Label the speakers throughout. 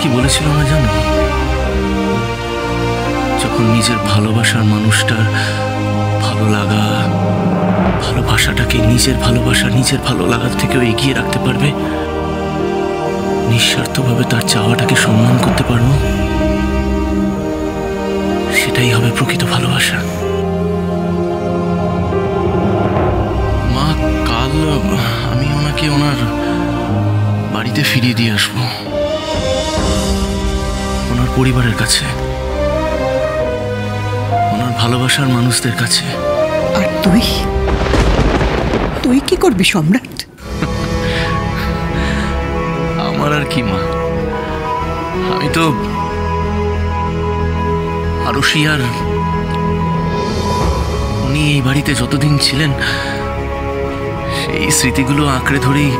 Speaker 1: কি বলেছিল না জানো? যখন নিজের ভালোবাসার মানুষটার ভালো লাগা, ভালোবাসাটাকে নিজের ভালোবাসা, নিজের ভালো লাগার থেকেও এগিয়ে রাখতে পারবে, নিঃস্বার্থভাবে তার চাওয়াটাকে সম্মান করতে পারবো, সেটাই হবে প্রকৃত ভালোবাসা। মা, কাল আমি ওনাকে ওনার বাড়িতে ফিরিয়ে দিয়ে আসবো, ওনার পরিবারের কাছে, ওনার ভালোবাসার মানুষদের কাছে।
Speaker 2: আর তুই তুই কি করবি সম্রাট?
Speaker 1: আমার আর কি মা, আমি তো আরশি আর উনি এই বাড়িতে যতদিন ছিলেন সেই স্মৃতিগুলো আঁকড়ে ধরেই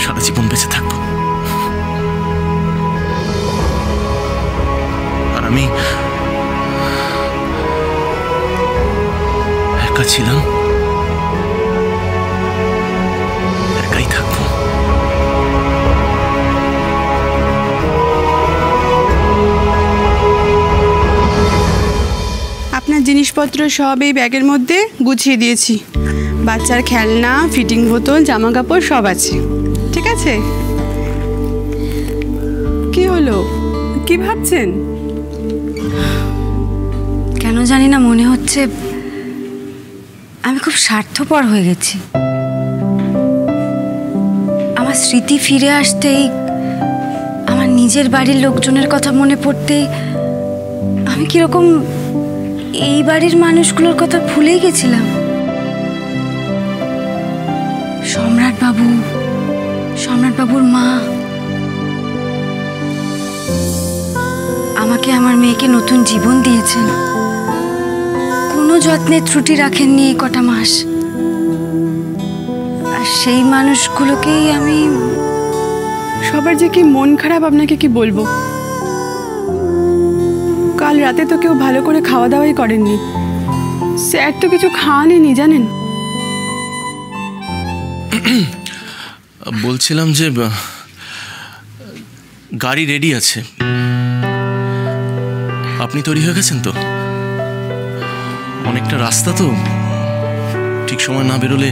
Speaker 1: সারা জীবন বেঁচে থাকবো। আর আমি একা ছিলাম, একাই থাকবো।
Speaker 3: আপনার জিনিসপত্র সব এই ব্যাগের মধ্যে গুছিয়ে দিয়েছি। বাচ্চার খেলনা, ফিটিং বোতল, জামা কাপড় সব আছে, ঠিক আছে? কি হলো, কি ভাবছেন?
Speaker 4: কেন জানি না মনে হচ্ছে আমি খুব স্বার্থপর হয়ে গেছি। আমার স্মৃতি ফিরে আসতেই, আমার নিজের বাড়ির লোকজনের কথা মনে পড়তেই আমি কিরকম এই বাড়ির মানুষগুলোর কথা ভুলেই গেছিলাম। সম্রাটবাবুর মা আমাকে আমার মেয়েকে নতুন জীবন দিয়েছেন, কোনো যত্নের ত্রুটি রাখেননি এই কটা মাস। আর সেই মানুষগুলোকেই আমি...
Speaker 3: সবার যে কি মন খারাপ, আপনাকে কি বলবো। কাল রাতে তো কেউ ভালো করে খাওয়া দাওয়াই করেননি, স্যার তো কিছু খাওয়াননি জানেন।
Speaker 1: বলছিলাম যে গাড়ি রেডি আছে, আপনি তৈরি হয়ে গেছেন তো? অনেকটা রাস্তা তো, ঠিক সময় না বেরোলে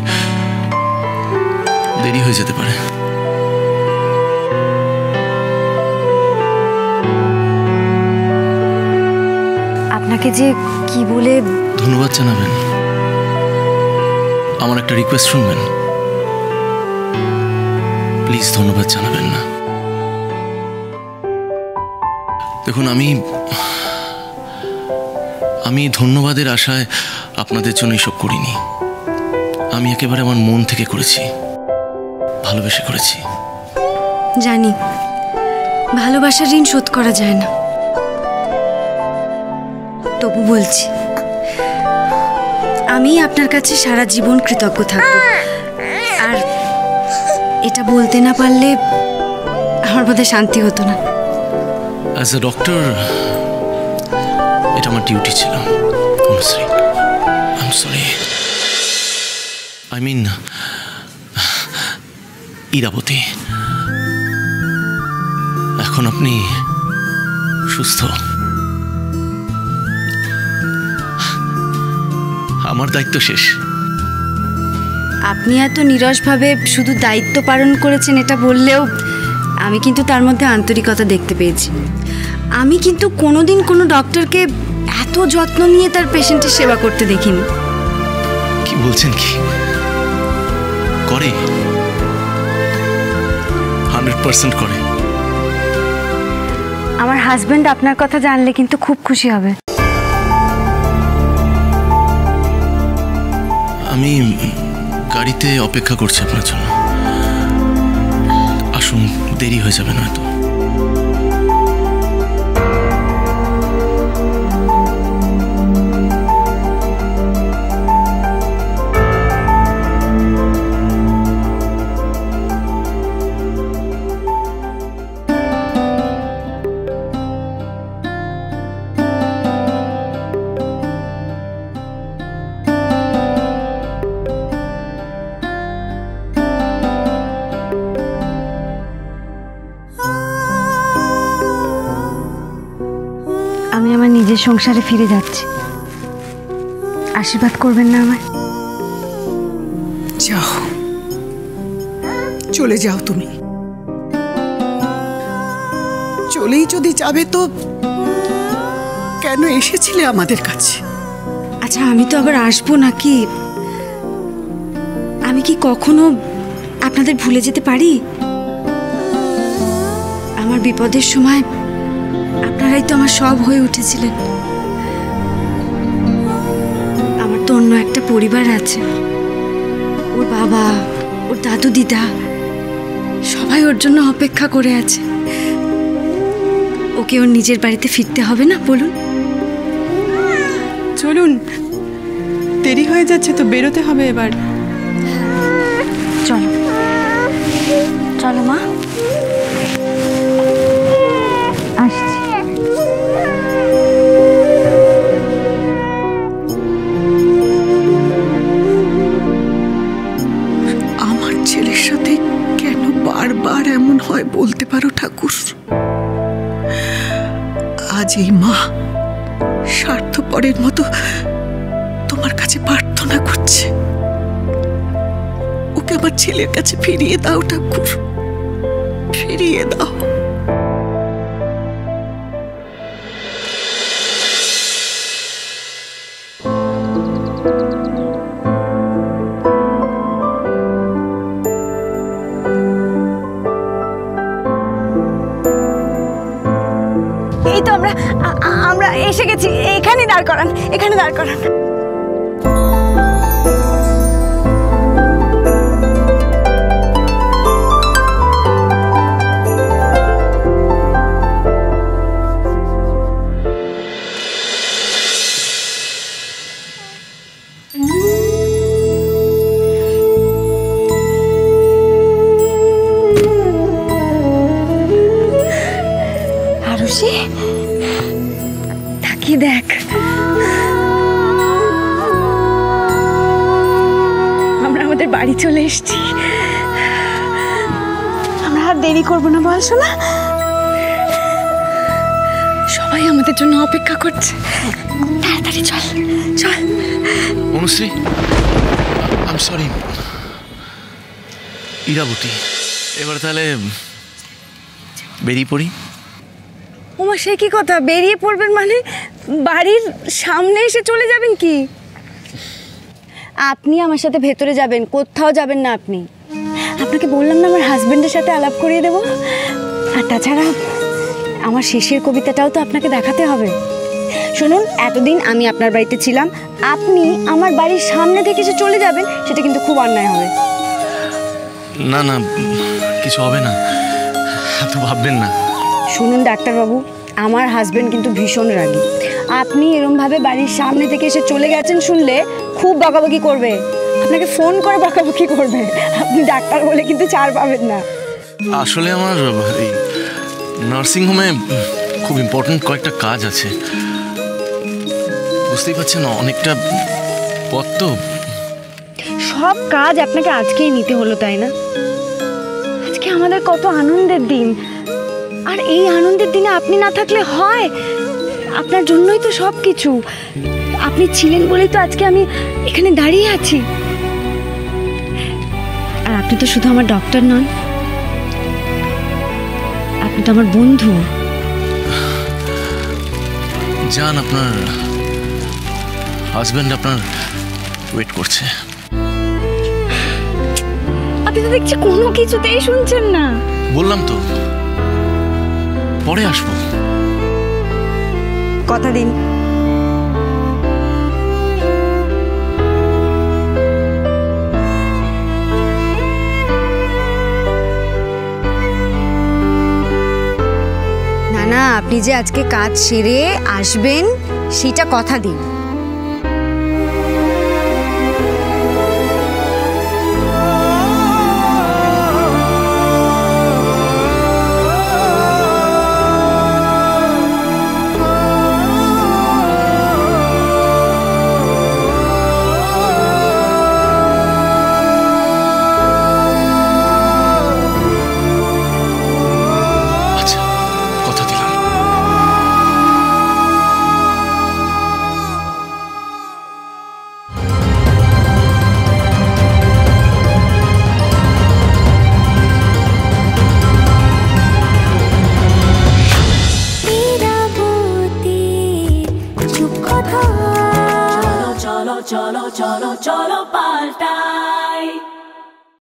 Speaker 1: দেরি হয়ে যেতে পারে।
Speaker 4: আপনাকে যে কি বলে
Speaker 1: ধন্যবাদ জানাবেন। আমার একটা রিকোয়েস্ট শুনবেন প্লিজ? ধন্যবাদ জানাবেন না। দেখুন, আমি ধন্যবাদের আশায় আপনাদের জন্য এসব করিনি। আমি একেবারে আমার মন থেকে করেছি, ভালোবেসে করেছি।
Speaker 4: জানি ভালোবাসার ঋণ শোধ করা যায় না, তবু বলছি আমি আপনার কাছে সারা জীবন কৃতজ্ঞ থাকব। আর এটা বলতে না পারলে আমার বোধহয় শান্তি হতো না।
Speaker 1: অ্যাজ এ ডক্টর এটা আমার ডিউটি ছিল। আই মিন ইরাবতী, এখন আপনি সুস্থ, আমার দায়িত্ব শেষ।
Speaker 4: আপনি এত নিরসভাবে শুধু দায়িত্ব পালন করেছেন এটা বললেও আমি কিন্তু তার মধ্যে আন্তরিকতা দেখতে পেয়েছি। আমি কিন্তু কোনোদিন কোনো ডক্টরকে এত যত্ন নিয়ে তার পেশেন্টের সেবা করতে দেখিনি।
Speaker 1: কি বলছেন? কি করে? 100% করে।
Speaker 4: আমার হাজবেন্ড আপনার কথা জানলে কিন্তু খুব খুশি হবে।
Speaker 1: আমি গাড়িতে অপেক্ষা করছি আপনার জন্য, আসুন, দেরি হয়ে যাবে না তো।
Speaker 4: নিজের সংসারে ফিরে যাচ্ছি। আশীর্বাদ করবেন না আমায়?
Speaker 2: যাও, চলে যাও তুমি। চলেই যদি যাবে তো কেন এসেছিলে আমাদের কাছে?
Speaker 4: আচ্ছা, আমি তো আবার আসবো নাকি? আমি কি কখনো আপনাদের ভুলে যেতে পারি? আমার বিপদের সময় আপনারাই তো আমার সব হয়ে উঠেছিলেন। আমার তো অন্য একটা পরিবার আছে, ওর বাবা, ওর দাদু, দিদা সবাই ওর জন্য অপেক্ষা করে আছে। ওকে ওর নিজের বাড়িতে ফিরতে হবে না বলুন?
Speaker 3: চলুন, দেরি হয়ে যাচ্ছে তো, বেরোতে হবে এবার।
Speaker 4: চলো চলো মা, আসছি।
Speaker 2: আমার ছেলের সাথে কেন বারবার এমন হয় বলতে পারো ঠাকুর? আজ এই মা স্বার্থপরের মতো তোমার কাছে প্রার্থনা করছে, ওকে আমার ছেলের কাছে ফিরিয়ে দাও ঠাকুর, ফিরিয়ে দাও।
Speaker 5: এই তো আমরা এসে গেছি। এখানে দাঁড় করান, এখানে দাঁড় করান। আরুষি, তাকিয়ে দেখ, আমরা আমাদের বাড়ি চলে এসেছি। আমরা আর দেরি করবো না, বল শোনা। সবাই আমাদের জন্য অপেক্ষা করছে। তাড়াতাড়ি চল চল।
Speaker 1: Anushree, I am sorry. Irabati, এবার তাহলে বেরিয়ে পড়ি।
Speaker 5: ওমা, সে কি কথা? বেরিয়ে পড়বেন মানে বাড়ির সামনে এসে চলে যাবেন কি? আপনি আমার সাথে ভেতরে যাবেন, কোথাও যাবেন না আপনি। আপনাকে বললাম না আমার হাজবেন্ডের সাথে আলাপ করিয়ে দেব। আর তাছাড়া আমার শেষের কবিতাটাও তো আপনাকে দেখাতে হবে। শুনুন, এতদিন আমি আপনার বাড়িতে ছিলাম, আপনি আমার বাড়ির সামনে থেকে এসে চলে যাবেন, সেটা কিন্তু খুব অন্যায় হবে।
Speaker 1: না না, কিছু হবে না, এত ভাববেন না।
Speaker 5: শুনুন ডাক্তারবাবু, আমার হাজবেন্ড কিন্তু ভীষণ রাগী। আপনি এরমভাবে বাড়ির সামনে থেকে এসে চলে গেছেন শুনলে খুব বকাবকি করবে, আপনাকে ফোন করে বকাবকি করবে। আপনি ডাক্তার বলে কিন্তু ছাড় পাবেন না।
Speaker 1: আসলে আমার এই নার্সিংহোমে খুব ইম্পর্টেন্ট কয়েকটা কাজ আছে, বুঝতেই পারছেন, অনেকটা পথ তো।
Speaker 5: সব কাজ আপনাকে আজকেই নিতে হলো, তাই না? আজকে আমাদের কত আনন্দের দিন, আর এই আনন্দের দিনে আপনি না থাকলে হয়? আপনার জন্যই তো সব কিছু। আপনি ছিলেন বলেই তো আজকে আমি এখানে দাঁড়িয়ে আছি। আর আপনি তো শুধু আমার ডক্টর নন, আপনি তো আমার বন্ধু।
Speaker 1: যান, আপনার হাজবেন্ড আপনার ওয়েট করছে।
Speaker 5: আপনি তো দেখছি কোনো কিছুতেই শুনছেন না।
Speaker 1: বললাম তো পরে আসবো।
Speaker 5: কথা দিন। না না, আপনি যে আজকে কাজ সেরে আসবেন সেটা কথা দিন।
Speaker 6: চলো চলো চলো